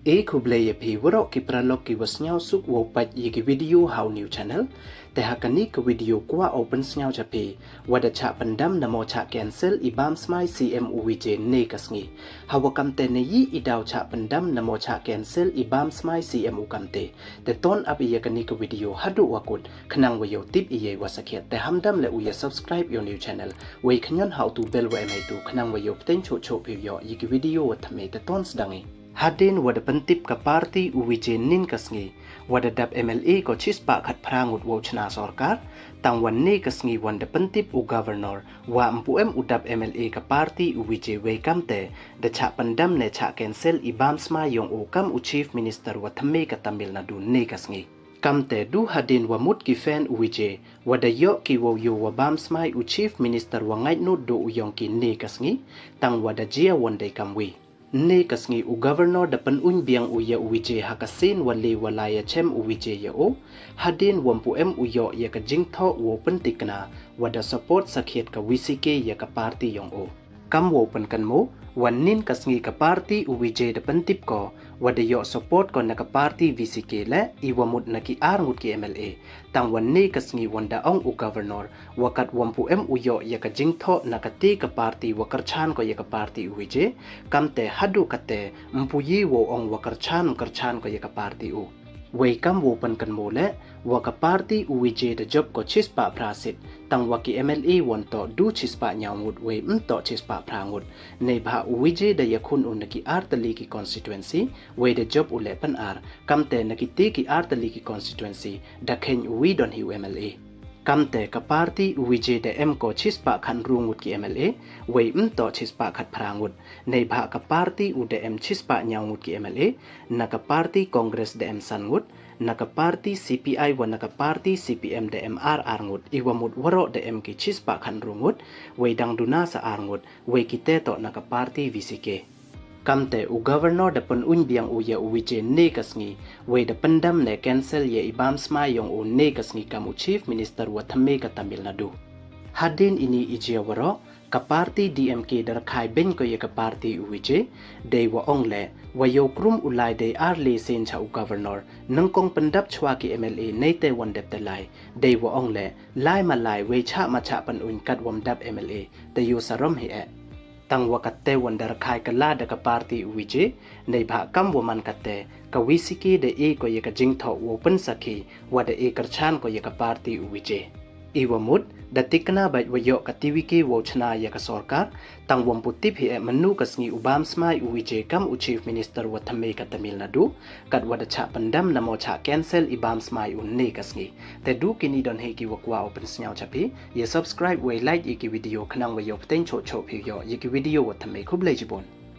kublay pi warok ki pralog ki wasnyaw suk wopat yiki video how new channel te hakani ke video kwa open snyaw chapi wada cha pandam namo cha cancel ibam smai cm uwije ne kasngi hawakam te ne yi idaw cha pandam namo cha cancel ibam smai cm ukamte te ton up yakani ke video hadu wakut khnang wayo tip iye wasakhet te hamdam le uya subscribe your new channel we khnyon how to bell wa mai tu khnang wayo pten cho cho pi yo yiki video wa thame te ton sdangi Hadin wada pentip ka parti uwije nin kasngi wada dap MLA ko chispa khat prangut wo chna sarkar tang wan ne kasngi wanda pentip u governor wa mpuem udap MLA ka parti uwije we kamte da cha pandam ne cha cancel ibam sma yong u kam u chief minister wa thamme ka Tamil Nadu ne kasngi kamte du hadin wa mut ki fan uwije wada yo ki wo yo wa bam smai u chief minister wa ngai no do u yong ki ne kasngi tang wada jia wande kamwi ne kasngi u governor da pan un biang u ya uwije hakasin wali walaya chem uwije ya o hadin wampu em u yo ya ka jingtho wo pentikna wada support sakhet ka wisike ya ka party yong o kam wo pen kan mo wanin kasngi ka party uwije da pentip ko wada yo support ko na ka party VCK le iwamut na ki arngut ki MLA tang wanne kasngi wanda ong u governor wakat wampu em uyo ya ka jingtho na ka ti ka party wakarchan ko ya ka party uwije kamte hadu kate mpuyi wo ong wakarchan ko ya ka party u wei kam wo pan kan mole wa ka party uwije da job ko chispa prasit tang wa ki MLA wonto du chispa nyawngut wei mto chispa prangut nei bha uwije da yakhun unaki artali ki constituency wei da job ule pan ar kamte nakiti ki artali ki constituency da khen uwi don hi MLA kamte ka party uwije da em ko chispa khan rungut ki MLA wei mto chispa khat prangut nei bha ka party u da em chispa nyawngut ki MLA na ka party congress da em sangut na ka party CPI wa na ka party CPM da em RR ngut iwamut waro da em ki chispa khan rungut wei dang duna sa arngut wei kite to na ka party VCK kamte u governor da pan un biang u ya uwije ne kasngi wei da pandam ne cancel ye ibam sma yong u ne kasngi kam u chief minister wa thamme ka Tamil Nadu hadin ini ijia waro ka party DMK dar khai ben ko ye ka party uwije dei wa ongle wa yo krum ulai dei arle sen cha u governor nangkong pandap chwa ki MLA neite wan dep te lai dei wa ongle lai ma lai we cha ma cha pan un kat wam dap MLA te yu sarom hi e tang wakatte wandar khai kala da ka party uwije nei bha kam woman katte ka wisiki de e ko ye ka jingtho open sakhi wa de e karchan ko ye ka party uwije iwamut da tikna bai wayo ka tiwiki wo chna ya ka sarkar tang wam putip hi manu kasngi ubam smai uwije kam u chief minister wa thamme ka Tamil Nadu kat wada cha pandam namo cha cancel ibam smai unne kasngi te du kini don he ki wakwa open snyaw chapi ye subscribe we like iki video khnang wayo pten cho cho phi yo iki video wa thamme khub lai jibon